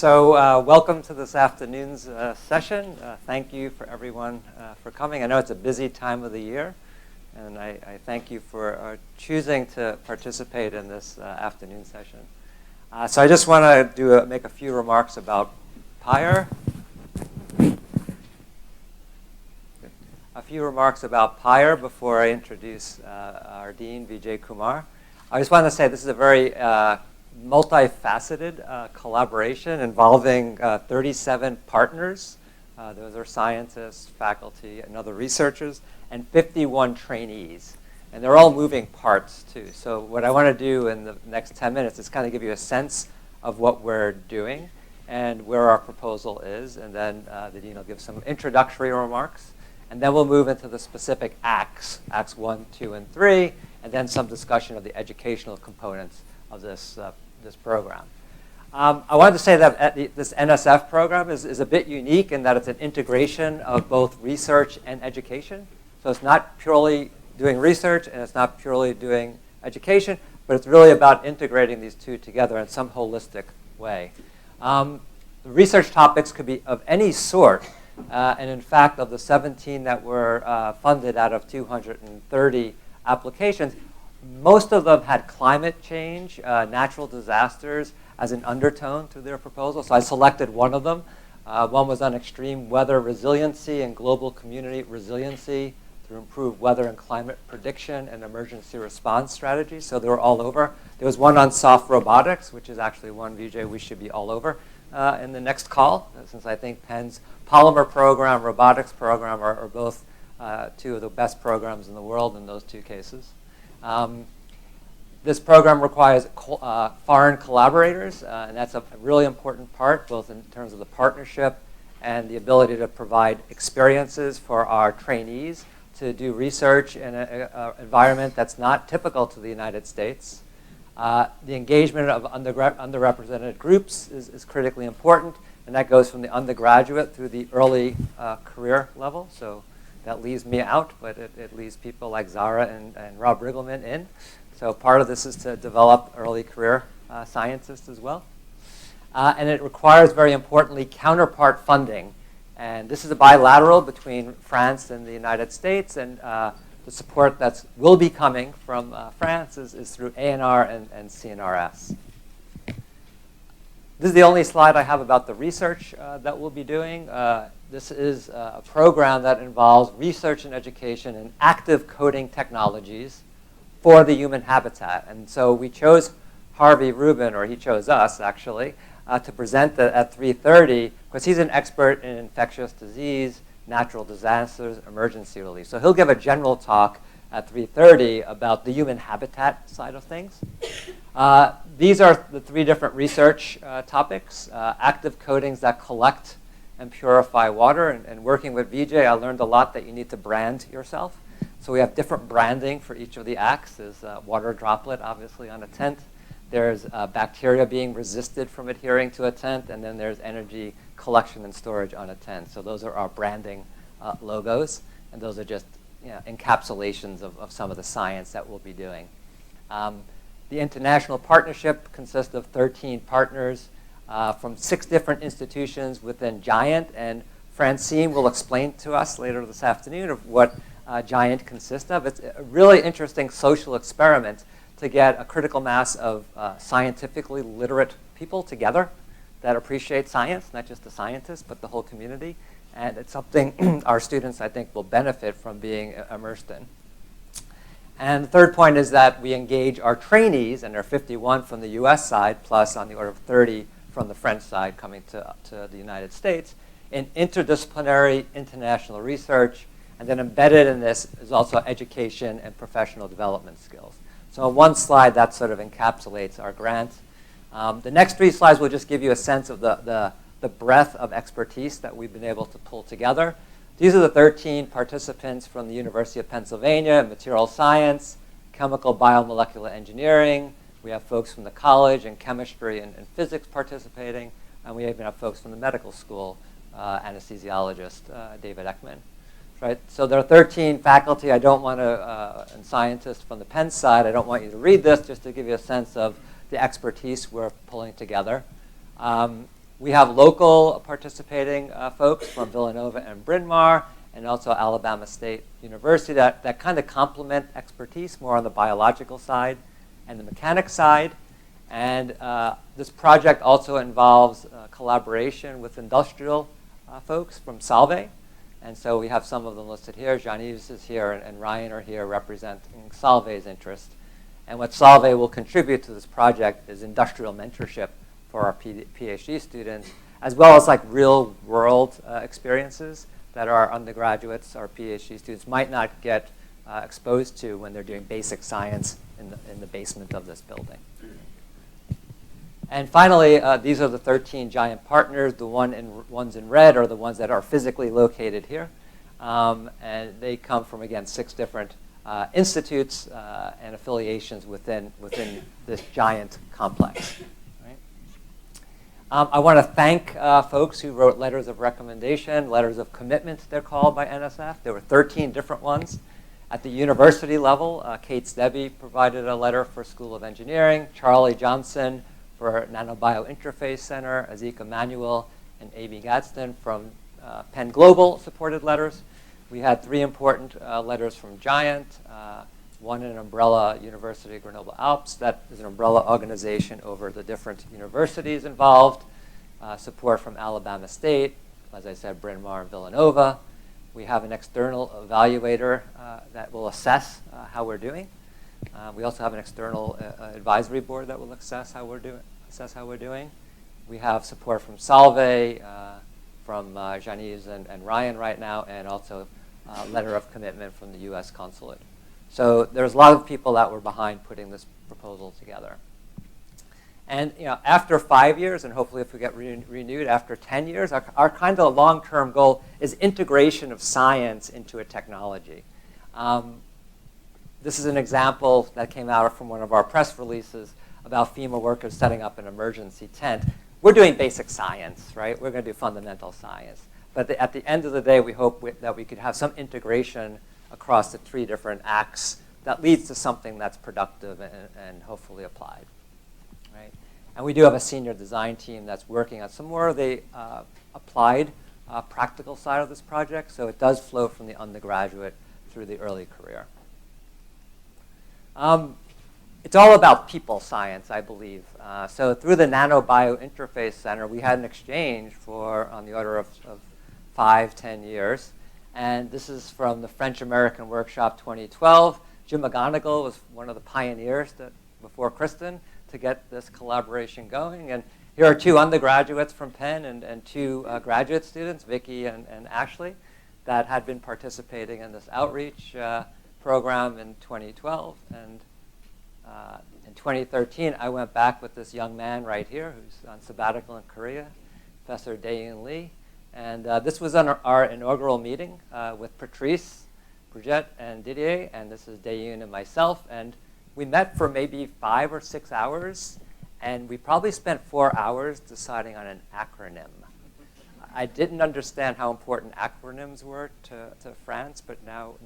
Welcome to this afternoon's session. Thank you for everyone for coming. I know it's a busy time of the year, and I thank you for choosing to participate in this afternoon session. So I just want to make a few remarks about PIRE. A few remarks about PIRE before I introduce our Dean, Vijay Kumar. I just want to say this is a very multifaceted collaboration involving 37 partners. Those are scientists, faculty, and other researchers, and 51 trainees. And they're all moving parts, too. So what I want to do in the next 10 minutes is kind of give you a sense of what we're doing and where our proposal is. And then the Dean will give some introductory remarks. And then we'll move into the specific acts 1, 2, and 3, and then some discussion of the educational components of this program. I wanted to say that this NSF program is a bit unique in that it's an integration of both research and education. So it's not purely doing research and it's not purely doing education, but it's really about integrating these two together in some holistic way. The research topics could be of any sort, and in fact, of the 17 that were funded out of 230 applications, most of them had climate change, natural disasters as an undertone to their proposal. So I selected one of them. One was on extreme weather resiliency and global community resiliency to improve weather and climate prediction and emergency response strategies. So they were all over. There was one on soft robotics, which is actually one, Vijay, we should be all over in the next call, since I think Penn's polymer program, robotics program are both two of the best programs in the world in those two cases. This program requires foreign collaborators, and that's a really important part, both in terms of the partnership and the ability to provide experiences for our trainees to do research in an environment that's not typical to the United States. The engagement of underrepresented groups is critically important, and that goes from the undergraduate through the early career level. So that leaves me out, but it leaves people like Zara and Rob Riggleman in. So part of this is to develop early career scientists as well. And it requires, very importantly, counterpart funding. And this is a bilateral between France and the United States. And the support that will be coming from France is through ANR and CNRS. This is the only slide I have about the research that we'll be doing. This is a program that involves research and education in active coding technologies for the human habitat. And so we chose Harvey Rubin, or he chose us actually, to present at 3:30 because he's an expert in infectious disease, natural disasters, emergency relief. So he'll give a general talk at 3:30 about the human habitat side of things. These are the three different research topics: active coatings that collect and purify water. And working with Vijay, I learned a lot that you need to brand yourself. So we have different branding for each of the acts. There's water droplet, obviously, on a tent. There's bacteria being resisted from adhering to a tent. And then there's energy collection and storage on a tent. So those are our branding logos. And those are just encapsulations of some of the science that we'll be doing. The international partnership consists of 13 partners from 6 different institutions within GIANT. And Francine will explain to us later this afternoon of what GIANT consists of. It's a really interesting social experiment to get a critical mass of scientifically literate people together that appreciate science, not just the scientists, but the whole community. And it's something our students, I think, will benefit from being immersed in. And the third point is that we engage our trainees, and there are 51 from the US side, plus on the order of 30 from the French side coming to the United States, in interdisciplinary international research. And then embedded in this is also education and professional development skills. So on one slide, that sort of encapsulates our grant. The next 3 slides will just give you a sense of the breadth of expertise that we've been able to pull together. These are the 13 participants from the University of Pennsylvania in material science, chemical biomolecular engineering. We have folks from the college in chemistry and physics participating. And we even have folks from the medical school, anesthesiologist David Ekman. Right? So there are 13 faculty. I don't want to, and scientists from the Penn side, I don't want you to read this, just to give you a sense of the expertise we're pulling together. We have local participating folks from Villanova and Bryn Mawr, and also Alabama State University that kind of complement expertise more on the biological side and the mechanics side. And this project also involves collaboration with industrial folks from Solvay. And so we have some of them listed here. Jean-Yves is here, and Ryan are here representing Solvay's interest. And what Solvay will contribute to this project is industrial mentorship for our PhD students, as well as like real-world experiences that our undergraduates, our PhD students might not get exposed to when they're doing basic science in the basement of this building. And finally, these are the 13 giant partners. The ones in red are the ones that are physically located here. And they come from, again, 6 different institutes and affiliations within this giant complex. Right? I want to thank folks who wrote letters of recommendation, letters of commitment, they're called by NSF. There were 13 different ones. At the university level, Kate Stebby provided a letter for School of Engineering, Charlie Johnson for Nanobiointerface Center, Azika Manuel and A.B. Gadsden from Penn Global supported letters. We had 3 important letters from Giant, one in Umbrella University of Grenoble Alpes. That is an umbrella organization over the different universities involved. Support from Alabama State, as I said, Bryn Mawr and Villanova. We have an external evaluator that will assess how we're doing. We also have an external advisory board that will assess how we're doing. We have support from Solvay, from Jean-Yves and Ryan right now, and also a letter of commitment from the U.S. consulate. So there's a lot of people that were behind putting this proposal together. And after 5 years, and hopefully if we get renewed after 10 years, our kind of long-term goal is integration of science into a technology. This is an example that came out from one of our press releases about FEMA workers setting up an emergency tent. We're doing basic science, right? We're going to do fundamental science. But at the end of the day, we hope that we could have some integration across the 3 different acts that leads to something that's productive and hopefully applied. Right? And we do have a senior design team that's working on some more of the applied practical side of this project. So it does flow from the undergraduate through the early career. It's all about people science, I believe. So through the Nanobiointerface Center, we had an exchange for on the order of 5-10 years. And this is from the French-American Workshop 2012. Jim McGonigal was one of the pioneers before Kristen to get this collaboration going. And here are 2 undergraduates from Penn and 2 graduate students, Vicky and Ashley, that had been participating in this outreach program in 2012. And in 2013, I went back with this young man right here who's on sabbatical in Korea, Professor Dae-Yoon Lee. And this was on our inaugural meeting with Patrice, Brigitte, and Didier. And this is Dae-Yoon and myself. And we met for maybe 5 or 6 hours. And we probably spent 4 hours deciding on an acronym. I didn't understand how important acronyms were to France, but now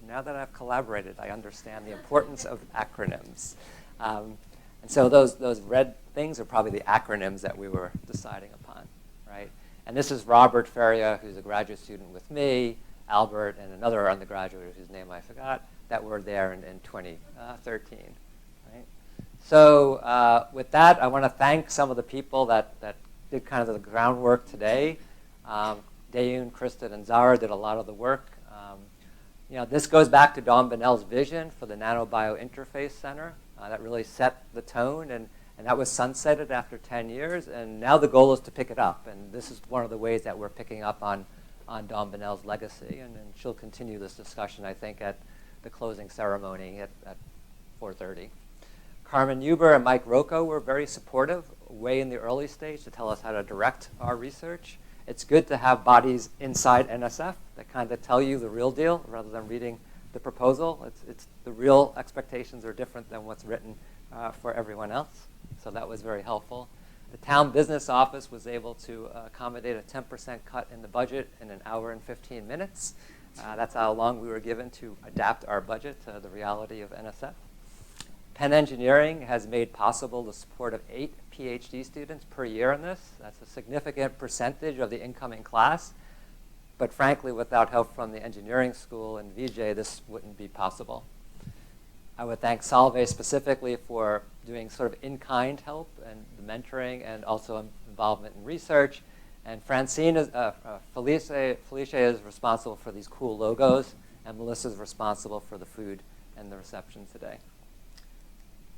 that I've collaborated, I understand the importance of acronyms. And so those red things are probably the acronyms that we were deciding upon, right? And this is Robert Feria, who's a graduate student with me, Albert, and another undergraduate whose name I forgot, that were there in 2013, right? So with that, I want to thank some of the people that did kind of the groundwork today. Dae-Yoon, Kristen, and Zara did a lot of the work. This goes back to Dawn Bonnell's vision for the Nanobiointerface Center. That really set the tone, and that was sunsetted after 10 years. And now the goal is to pick it up. And this is one of the ways that we're picking up on Dawn Bonnell's legacy. And she'll continue this discussion, I think, at the closing ceremony at 4:30. Carmen Huber and Mike Rocco were very supportive way in the early stage to tell us how to direct our research. It's good to have bodies inside NSF that kind of tell you the real deal rather than reading the proposal. It's the real expectations are different than what's written for everyone else. So that was very helpful. The town business office was able to accommodate a 10% cut in the budget in an hour and 15 minutes. That's how long we were given to adapt our budget to the reality of NSF. Penn Engineering has made possible the support of 8 PhD students per year in this. That's a significant percentage of the incoming class. But frankly, without help from the engineering school and VJ, this wouldn't be possible. I would thank Solvay specifically for doing sort of in-kind help and the mentoring and also involvement in research. And Francine is, Felicia is responsible for these cool logos, and Melissa is responsible for the food and the reception today.